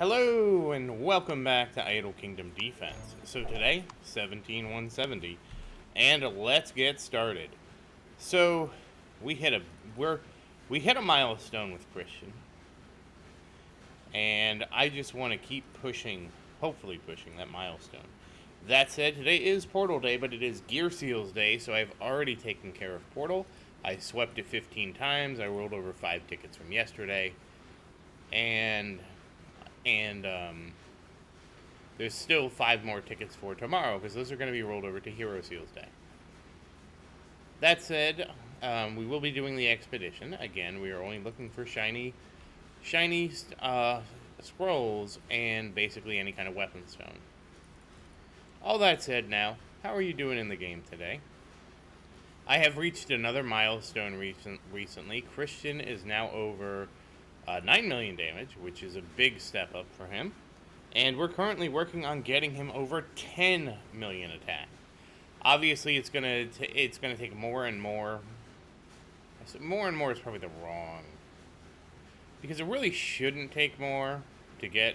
Hello and welcome back to Idle Kingdom Defense. So today, 17170, and let's get started. So we hit a we hit a milestone with Christian, and I just want to keep pushing, hopefully pushing that milestone. That said, today is Portal Day, but it is Gear Seals Day, so I've already taken care of Portal. I swept it 15 times. I rolled over 5 tickets from yesterday, and there's still 5 more tickets for tomorrow because those are going to be rolled over to Hero Seals Day. That said, we will be doing the expedition again. We are only looking for shiny scrolls and basically any kind of weapon stone. All that said, now, how are you doing in the game today? I have reached another milestone recently. Christian is now over 9 million damage, which is a big step up for him. And we're currently working on getting him over 10 million attack. Obviously, it's gonna take more and more. More and more is probably the wrong, because it really shouldn't take more to get.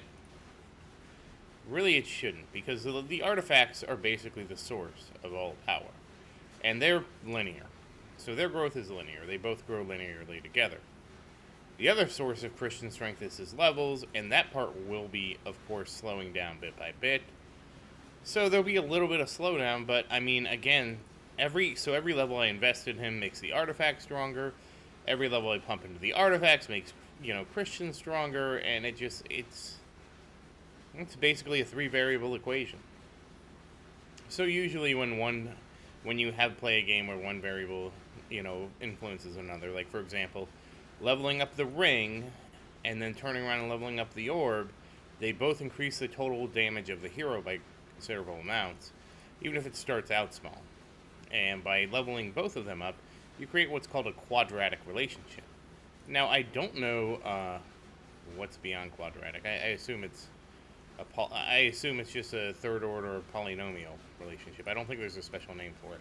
Really, it shouldn't, because the artifacts are basically the source of all power, and they're linear, so their growth is linear. They both grow linearly together. The other source of Christian strength is his levels, and that part will be, of course, slowing down bit by bit. So there'll be a little bit of slowdown, but I mean, again, every level I invest in him makes the artifact stronger. Every level I pump into the artifacts makes, Christian stronger, and it's basically a 3-variable equation. So usually when you have play a game where one variable, influences another, like for example, leveling up the ring and then turning around and leveling up the orb, they both increase the total damage of the hero by considerable amounts, even if it starts out small. And by leveling both of them up, you create what's called a quadratic relationship. Now, I don't know what's beyond quadratic. I assume it's just a third order polynomial relationship. I don't think there's a special name for it.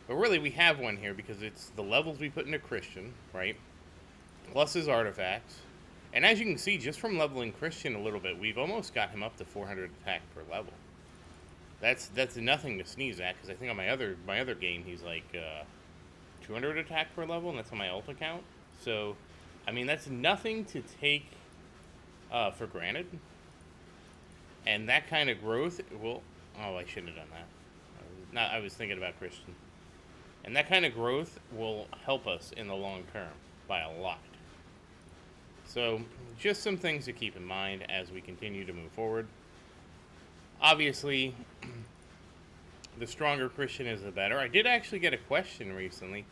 But really, we have one here because it's the levels we put into Christian, right? Plus his artifacts. And as you can see, just from leveling Christian a little bit, we've almost got him up to 400 attack per level. That's nothing to sneeze at, because I think on my other game he's like 200 attack per level, and that's on my ult account. So, I mean, that's nothing to take for granted. And that kind of growth will... Oh, I shouldn't have done that. I was thinking about Christian. And that kind of growth will help us in the long term by a lot. So, just some things to keep in mind as we continue to move forward. Obviously, the stronger Christian is, the better. I did actually get a question recently.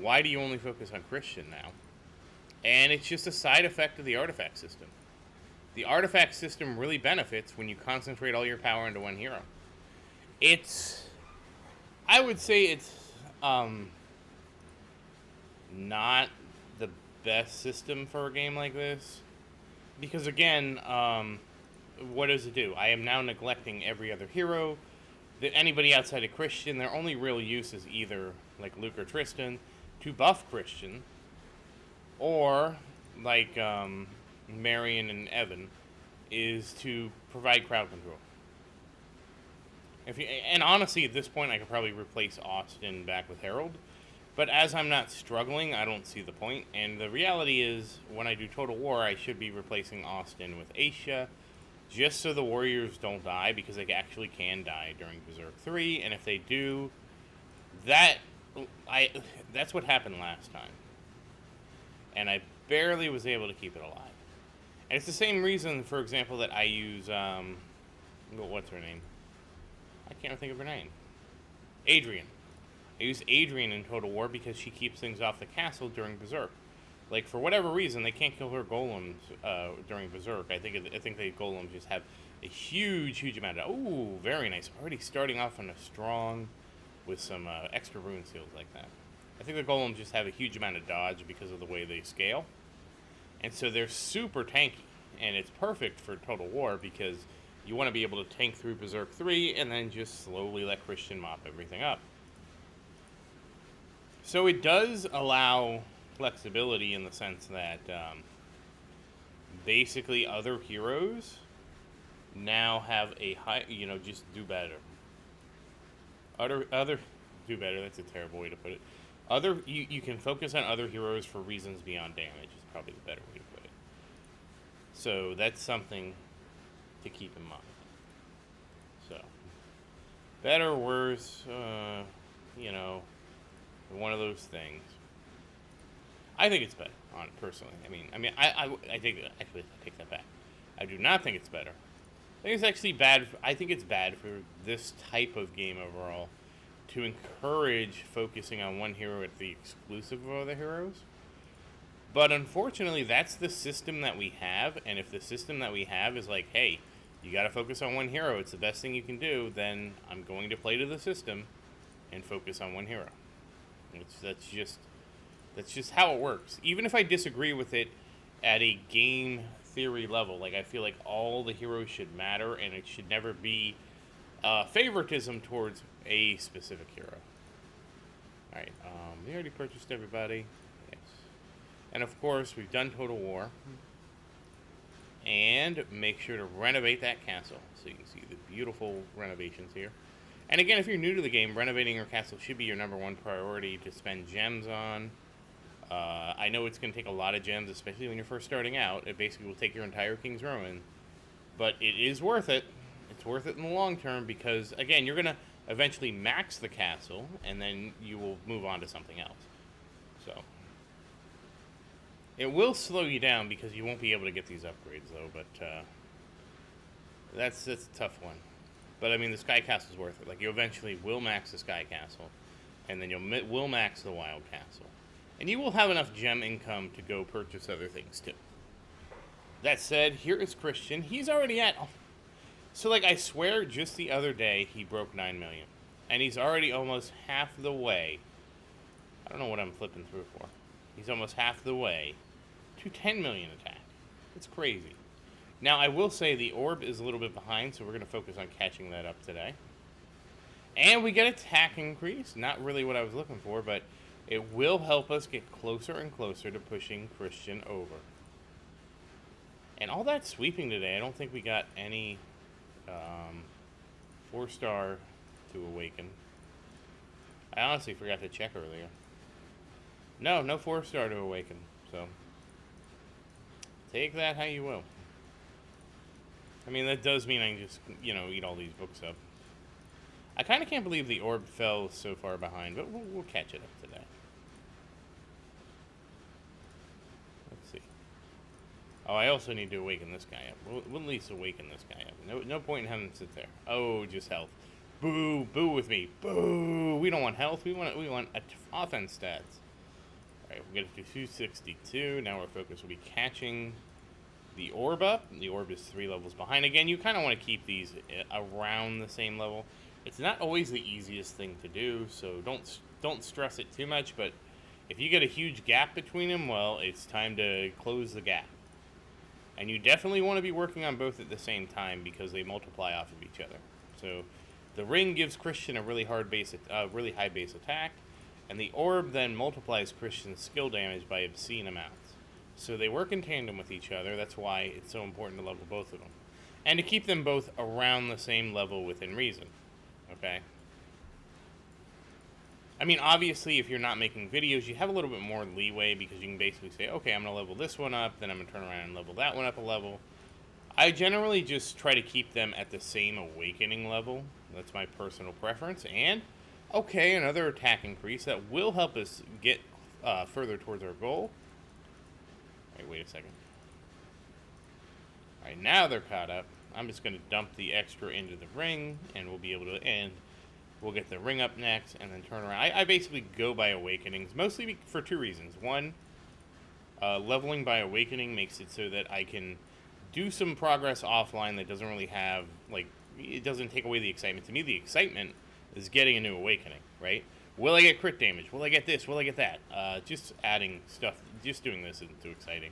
Why do you only focus on Christian now? And it's just a side effect of the artifact system. The artifact system really benefits when you concentrate all your power into one hero. I would say it's not the best system for a game like this, because again, what does it do? I am now neglecting every other hero. Anybody outside of Christian, their only real use is either like Luke or Tristan to buff Christian, or like Marion and Evan is to provide crowd control. And honestly, at this point, I could probably replace Austin back with Herald. But as I'm not struggling, I don't see the point. And the reality is, when I do Total War, I should be replacing Austin with Aisha, just so the warriors don't die, because they actually can die during Berserk 3. And if they do, that's what happened last time. And I barely was able to keep it alive. And it's the same reason, for example, that I use, what's her name? I can't think of her name. Adrian. I use Adrian in Total War because she keeps things off the castle during Berserk. Like, for whatever reason, they can't kill her golems during Berserk. I think the golems just have a huge amount of... Ooh, very nice. Already starting off on a strong with some extra rune seals like that. I think the golems just have a huge amount of dodge because of the way they scale. And so they're super tanky. And it's perfect for Total War because you want to be able to tank through Berserk 3 and then just slowly let Christian mop everything up. So it does allow flexibility in the sense that basically other heroes now have a high, just do better. Other do better. That's a terrible way to put it. You can focus on other heroes for reasons beyond damage. Is probably the better way to put it. So that's something to keep in mind. So better, or worse, one of those things. I think it's better, personally. I think actually I take that back. I do not think it's better. I think it's actually bad. I think it's bad for this type of game overall to encourage focusing on one hero at the exclusive of other heroes. But unfortunately, that's the system that we have. And if the system that we have is like, hey, you got to focus on one hero, it's the best thing you can do, then I'm going to play to the system and focus on one hero. That's just how it works. Even if I disagree with it at a game theory level, like I feel like all the heroes should matter, and it should never be favoritism towards a specific hero. All right, we already purchased everybody. Yes, and of course we've done Total War. And make sure to renovate that castle, so you can see the beautiful renovations here. And again, if you're new to the game, renovating your castle should be your number one priority to spend gems on. I know it's going to take a lot of gems, especially when you're first starting out. It basically will take your entire King's Ruin. But it is worth it. It's worth it in the long term because, again, you're going to eventually max the castle, and then you will move on to something else. So it will slow you down because you won't be able to get these upgrades, though. But that's a tough one. But, I mean, the Sky Castle is worth it. Like, you eventually will max the Sky Castle, and then you will max the Wild Castle. And you will have enough gem income to go purchase other things, too. That said, here is Christian. He's already at... So, like, I swear just the other day he broke 9 million. And he's already almost half the way. I don't know what I'm flipping through for. He's almost half the way to 10 million attack. It's crazy. Now, I will say the orb is a little bit behind, so we're going to focus on catching that up today. And we get attack increase. Not really what I was looking for, but it will help us get closer and closer to pushing Christian over. And all that sweeping today, I don't think we got any 4-star to awaken. I honestly forgot to check earlier. No 4-star to awaken, so take that how you will. I mean, that does mean I can just, eat all these books up. I kind of can't believe the orb fell so far behind, but we'll catch it up today. Let's see. Oh, I also need to awaken this guy up. We'll at least awaken this guy up. No point in having him sit there. Oh, just health. Boo! Boo with me. Boo! We don't want health. We want offense stats. Alright, we'll get it to 262. Now our focus will be catching the orb up. The orb is 3 levels behind. Again, you kind of want to keep these around the same level. It's not always the easiest thing to do, so don't stress it too much, but if you get a huge gap between them, well, it's time to close the gap. And you definitely want to be working on both at the same time because they multiply off of each other. So the ring gives Christian a really high base attack, and the orb then multiplies Christian's skill damage by obscene amounts. So they work in tandem with each other. That's why it's so important to level both of them. And to keep them both around the same level within reason. Okay? I mean, obviously, if you're not making videos, you have a little bit more leeway because you can basically say, okay, I'm going to level this one up, then I'm going to turn around and level that one up a level. I generally just try to keep them at the same awakening level. That's my personal preference. And, okay, another attack increase that will help us get further towards our goal. Alright, wait a second. Alright, now they're caught up. I'm just going to dump the extra into the ring, and we'll be able to end. We'll get the ring up next, and then turn around. I basically go by awakenings, mostly for 2 reasons. One, leveling by awakening makes it so that I can do some progress offline that doesn't really have, it doesn't take away the excitement. To me, the excitement is getting a new awakening, right? Will I get crit damage? Will I get this? Will I get that? Just adding stuff, just doing this isn't too exciting.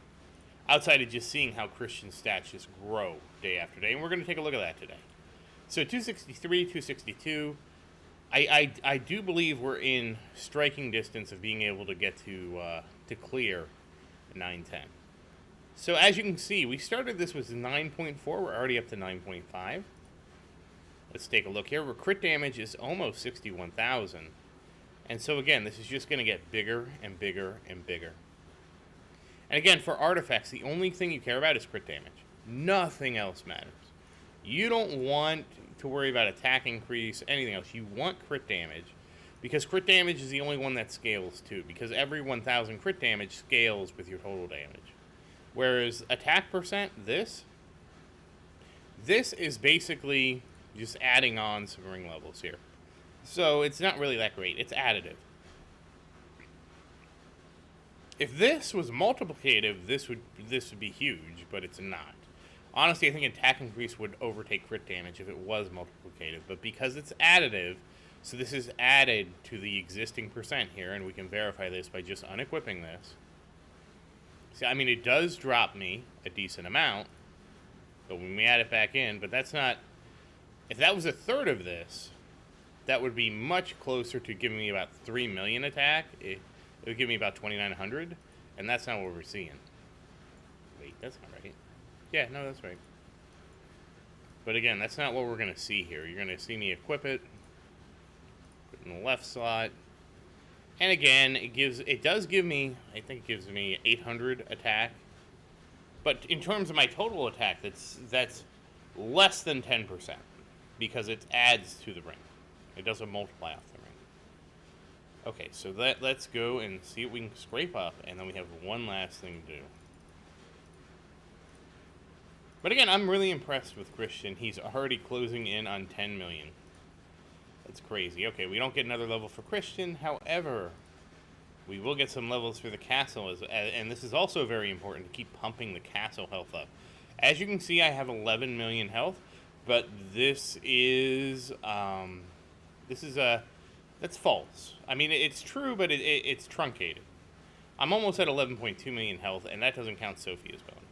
Outside of just seeing how Christian's stats just grow day after day. And we're going to take a look at that today. So 263, 262. I do believe we're in striking distance of being able to get to clear 910. So as you can see, we started this with 9.4. We're already up to 9.5. Let's take a look here. Our crit damage is almost 61,000. And so again, this is just going to get bigger and bigger and bigger. And again, for artifacts, the only thing you care about is crit damage. Nothing else matters. You don't want to worry about attack increase, anything else. You want crit damage, because crit damage is the only one that scales too, because every 1,000 crit damage scales with your total damage. Whereas attack percent, this is basically just adding on some ring levels here. So it's not really that great. It's additive. If this was multiplicative, this would be huge, but it's not. Honestly, I think attack increase would overtake crit damage if it was multiplicative, but because it's additive, so this is added to the existing percent here, and we can verify this by just unequipping this. See, I mean, it does drop me a decent amount, but when we add it back in, but that's not... If that was a third of this, that would be much closer to giving me about 3 million attack. It would give me about 2,900, and that's not what we're seeing. Wait, that's not right. Yeah, no, that's right. But again, that's not what we're going to see here. You're going to see me equip it, put it in the left slot. And again, it does give me, I think it gives me 800 attack. But in terms of my total attack, that's less than 10%, because it adds to the ring. It doesn't multiply off the ring. Okay, so let's go and see what we can scrape up, and then we have one last thing to do. But again, I'm really impressed with Christian. He's already closing in on 10 million. That's crazy. Okay, we don't get another level for Christian. However, we will get some levels for the castle. And this is also very important to keep pumping the castle health up. As you can see, I have 11 million health. But this is... that's false. I mean, it's true, but it's truncated. I'm almost at 11.2 million health, and that doesn't count Sophia's bonus.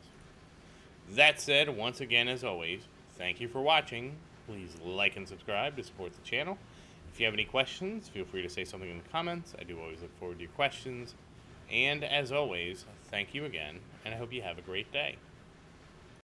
That said, once again, as always, thank you for watching. Please like and subscribe to support the channel. If you have any questions, feel free to say something in the comments. I do always look forward to your questions. And as always, thank you again, and I hope you have a great day.